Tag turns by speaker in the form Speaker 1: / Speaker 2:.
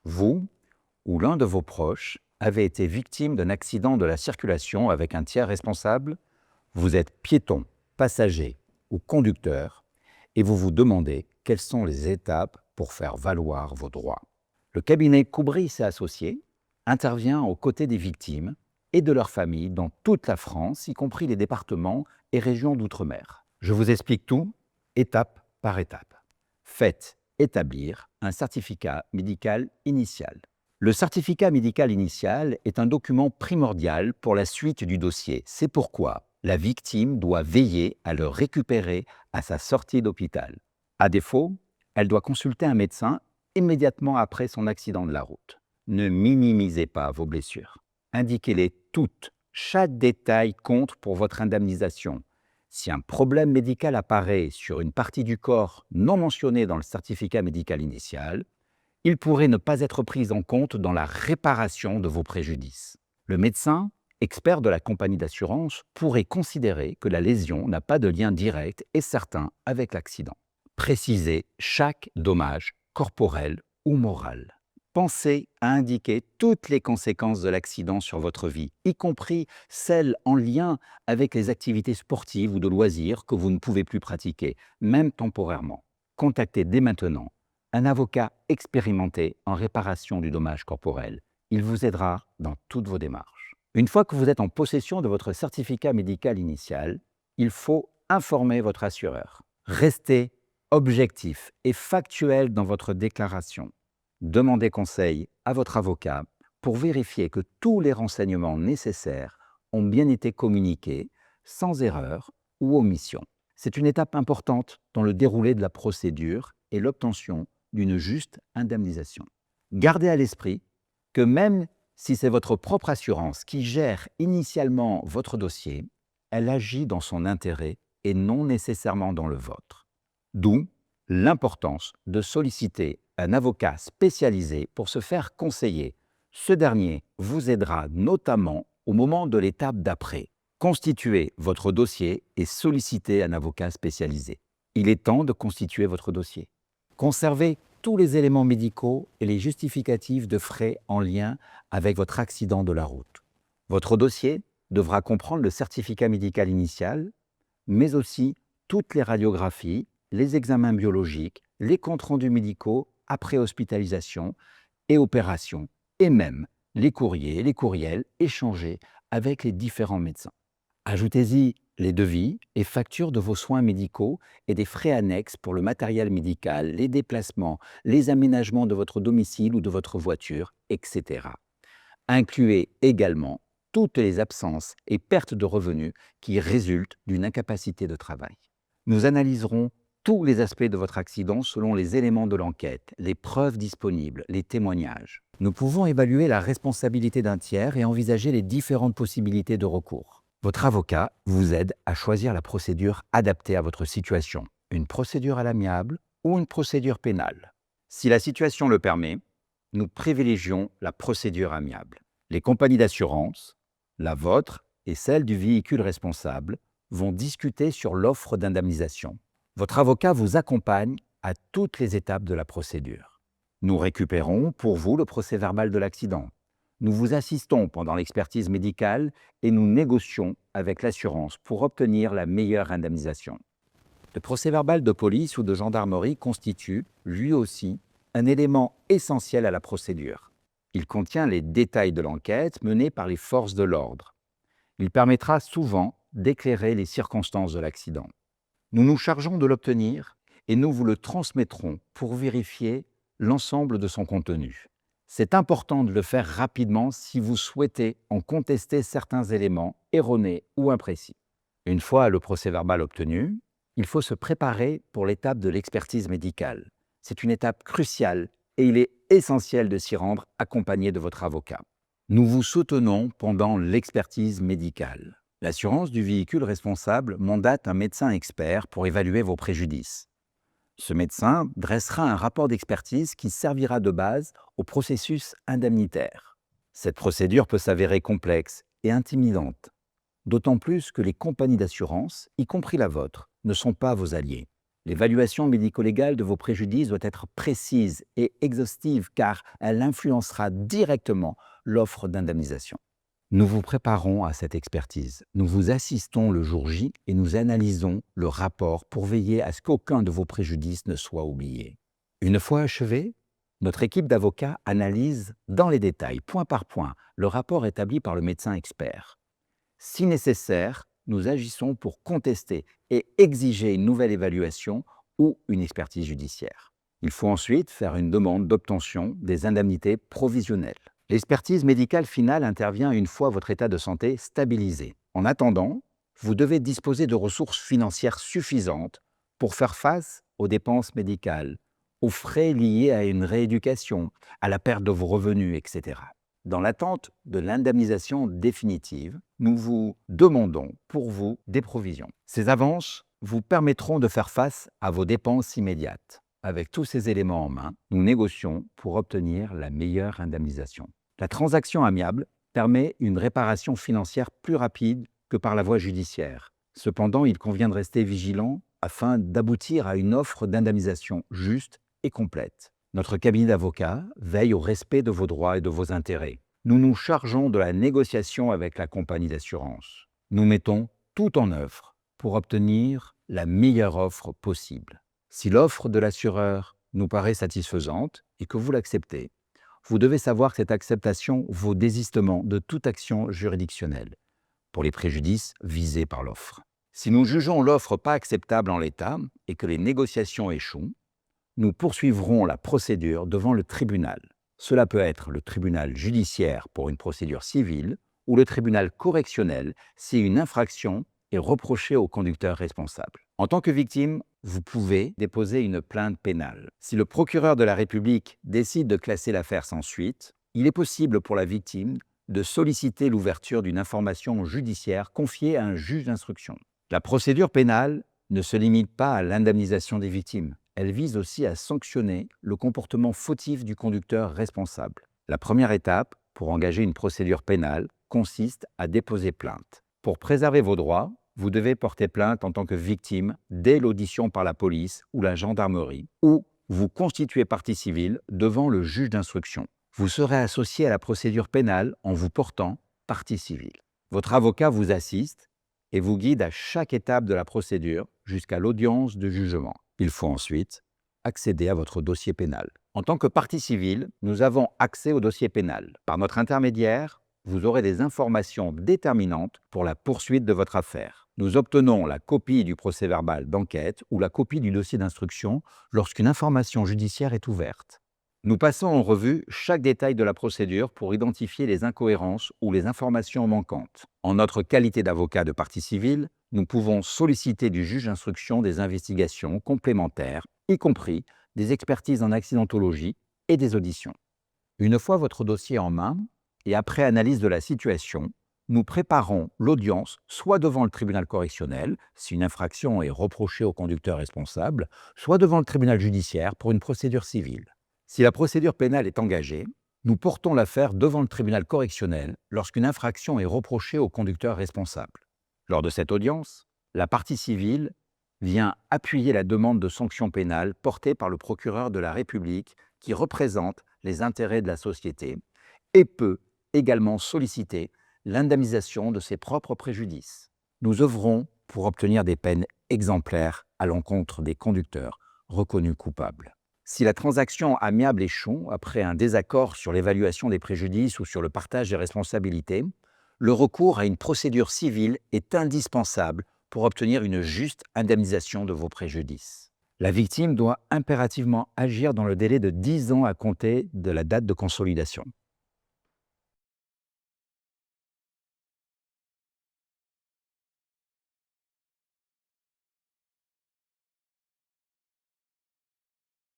Speaker 1: Vous ou l'un de vos proches avez été victime d'un accident de la circulation avec un tiers responsable. Vous êtes piéton, passager ou conducteur et vous vous demandez quelles sont les étapes pour faire valoir vos droits. Le cabinet Coubris et Associés intervient aux côtés des victimes et de leurs familles dans toute la France, y compris les départements et régions d'outre-mer. Je vous explique tout, étape par étape. Faites établir un certificat médical initial. Le certificat médical initial est un document primordial pour la suite du dossier. C'est pourquoi la victime doit veiller à le récupérer à sa sortie d'hôpital. À défaut, elle doit consulter un médecin immédiatement après son accident de la route. Ne minimisez pas vos blessures. Indiquez-les toutes. Chaque détail compte pour votre indemnisation. Si un problème médical apparaît sur une partie du corps non mentionnée dans le certificat médical initial, il pourrait ne pas être pris en compte dans la réparation de vos préjudices. Le médecin, expert de la compagnie d'assurance, pourrait considérer que la lésion n'a pas de lien direct et certain avec l'accident. Précisez chaque dommage corporel ou moral. Pensez à indiquer toutes les conséquences de l'accident sur votre vie, y compris celles en lien avec les activités sportives ou de loisirs que vous ne pouvez plus pratiquer, même temporairement. Contactez dès maintenant un avocat expérimenté en réparation du dommage corporel. Il vous aidera dans toutes vos démarches. Une fois que vous êtes en possession de votre certificat médical initial, il faut informer votre assureur. Restez objectif et factuel dans votre déclaration. Demandez conseil à votre avocat pour vérifier que tous les renseignements nécessaires ont bien été communiqués sans erreur ou omission. C'est une étape importante dans le déroulé de la procédure et l'obtention d'une juste indemnisation. Gardez à l'esprit que même si c'est votre propre assurance qui gère initialement votre dossier, elle agit dans son intérêt et non nécessairement dans le vôtre. D'où l'importance de solliciter un avocat spécialisé pour se faire conseiller. Ce dernier vous aidera notamment au moment de l'étape d'après. Constituez votre dossier et sollicitez un avocat spécialisé. Il est temps de constituer votre dossier. Conservez tous les éléments médicaux et les justificatifs de frais en lien avec votre accident de la route. Votre dossier devra comprendre le certificat médical initial, mais aussi toutes les radiographies, les examens biologiques, les comptes rendus médicaux après hospitalisation et opération, et même les courriers et les courriels échangés avec les différents médecins. Ajoutez-y les devis et factures de vos soins médicaux et des frais annexes pour le matériel médical, les déplacements, les aménagements de votre domicile ou de votre voiture, etc. Incluez également toutes les absences et pertes de revenus qui résultent d'une incapacité de travail. Nous analyserons tous les aspects de votre accident selon les éléments de l'enquête, les preuves disponibles, les témoignages. Nous pouvons évaluer la responsabilité d'un tiers et envisager les différentes possibilités de recours. Votre avocat vous aide à choisir la procédure adaptée à votre situation, une procédure à l'amiable ou une procédure pénale. Si la situation le permet, nous privilégions la procédure amiable. Les compagnies d'assurance, la vôtre et celle du véhicule responsable, vont discuter sur l'offre d'indemnisation. Votre avocat vous accompagne à toutes les étapes de la procédure. Nous récupérons pour vous le procès-verbal de l'accident. Nous vous assistons pendant l'expertise médicale et nous négocions avec l'assurance pour obtenir la meilleure indemnisation. Le procès-verbal de police ou de gendarmerie constitue, lui aussi, un élément essentiel à la procédure. Il contient les détails de l'enquête menée par les forces de l'ordre. Il permettra souvent d'éclairer les circonstances de l'accident. Nous nous chargeons de l'obtenir et nous vous le transmettrons pour vérifier l'ensemble de son contenu. C'est important de le faire rapidement si vous souhaitez en contester certains éléments erronés ou imprécis. Une fois le procès-verbal obtenu, il faut se préparer pour l'étape de l'expertise médicale. C'est une étape cruciale et il est essentiel de s'y rendre accompagné de votre avocat. Nous vous soutenons pendant l'expertise médicale. L'assurance du véhicule responsable mandate un médecin expert pour évaluer vos préjudices. Ce médecin dressera un rapport d'expertise qui servira de base au processus indemnitaire. Cette procédure peut s'avérer complexe et intimidante, d'autant plus que les compagnies d'assurance, y compris la vôtre, ne sont pas vos alliés. L'évaluation médico-légale de vos préjudices doit être précise et exhaustive car elle influencera directement l'offre d'indemnisation. Nous vous préparons à cette expertise. Nous vous assistons le jour J et nous analysons le rapport pour veiller à ce qu'aucun de vos préjudices ne soit oublié. Une fois achevé, notre équipe d'avocats analyse dans les détails, point par point, le rapport établi par le médecin expert. Si nécessaire, nous agissons pour contester et exiger une nouvelle évaluation ou une expertise judiciaire. Il faut ensuite faire une demande d'obtention des indemnités provisionnelles. L'expertise médicale finale intervient une fois votre état de santé stabilisé. En attendant, vous devez disposer de ressources financières suffisantes pour faire face aux dépenses médicales, aux frais liés à une rééducation, à la perte de vos revenus, etc. Dans l'attente de l'indemnisation définitive, nous vous demandons pour vous des provisions. Ces avances vous permettront de faire face à vos dépenses immédiates. Avec tous ces éléments en main, nous négocions pour obtenir la meilleure indemnisation. La transaction amiable permet une réparation financière plus rapide que par la voie judiciaire. Cependant, il convient de rester vigilant afin d'aboutir à une offre d'indemnisation juste et complète. Notre cabinet d'avocats veille au respect de vos droits et de vos intérêts. Nous nous chargeons de la négociation avec la compagnie d'assurance. Nous mettons tout en œuvre pour obtenir la meilleure offre possible. Si l'offre de l'assureur nous paraît satisfaisante et que vous l'acceptez, vous devez savoir que cette acceptation vaut désistement de toute action juridictionnelle pour les préjudices visés par l'offre. Si nous jugeons l'offre pas acceptable en l'état et que les négociations échouent, nous poursuivrons la procédure devant le tribunal. Cela peut être le tribunal judiciaire pour une procédure civile ou le tribunal correctionnel si une infraction est reprochée au conducteur responsable. En tant que victime, vous pouvez déposer une plainte pénale. Si le procureur de la République décide de classer l'affaire sans suite, il est possible pour la victime de solliciter l'ouverture d'une information judiciaire confiée à un juge d'instruction. La procédure pénale ne se limite pas à l'indemnisation des victimes. Elle vise aussi à sanctionner le comportement fautif du conducteur responsable. La première étape pour engager une procédure pénale consiste à déposer plainte. Pour préserver vos droits, vous devez porter plainte en tant que victime dès l'audition par la police ou la gendarmerie, ou vous constituer partie civile devant le juge d'instruction. Vous serez associé à la procédure pénale en vous portant partie civile. Votre avocat vous assiste et vous guide à chaque étape de la procédure jusqu'à l'audience de jugement. Il faut ensuite accéder à votre dossier pénal. En tant que partie civile, nous avons accès au dossier pénal. Par notre intermédiaire, vous aurez des informations déterminantes pour la poursuite de votre affaire. Nous obtenons la copie du procès-verbal d'enquête ou la copie du dossier d'instruction lorsqu'une information judiciaire est ouverte. Nous passons en revue chaque détail de la procédure pour identifier les incohérences ou les informations manquantes. En notre qualité d'avocat de partie civile, nous pouvons solliciter du juge d'instruction des investigations complémentaires, y compris des expertises en accidentologie et des auditions. Une fois votre dossier en main, et après analyse de la situation, nous préparons l'audience soit devant le tribunal correctionnel, si une infraction est reprochée au conducteur responsable, soit devant le tribunal judiciaire pour une procédure civile. Si la procédure pénale est engagée, nous portons l'affaire devant le tribunal correctionnel lorsqu'une infraction est reprochée au conducteur responsable. Lors de cette audience, la partie civile vient appuyer la demande de sanction pénale portée par le procureur de la République qui représente les intérêts de la société et peut également solliciter l'indemnisation de ses propres préjudices. Nous œuvrons pour obtenir des peines exemplaires à l'encontre des conducteurs reconnus coupables. Si la transaction amiable échoue après un désaccord sur l'évaluation des préjudices ou sur le partage des responsabilités, le recours à une procédure civile est indispensable pour obtenir une juste indemnisation de vos préjudices. La victime doit impérativement agir dans le délai de 10 ans à compter de la date de consolidation.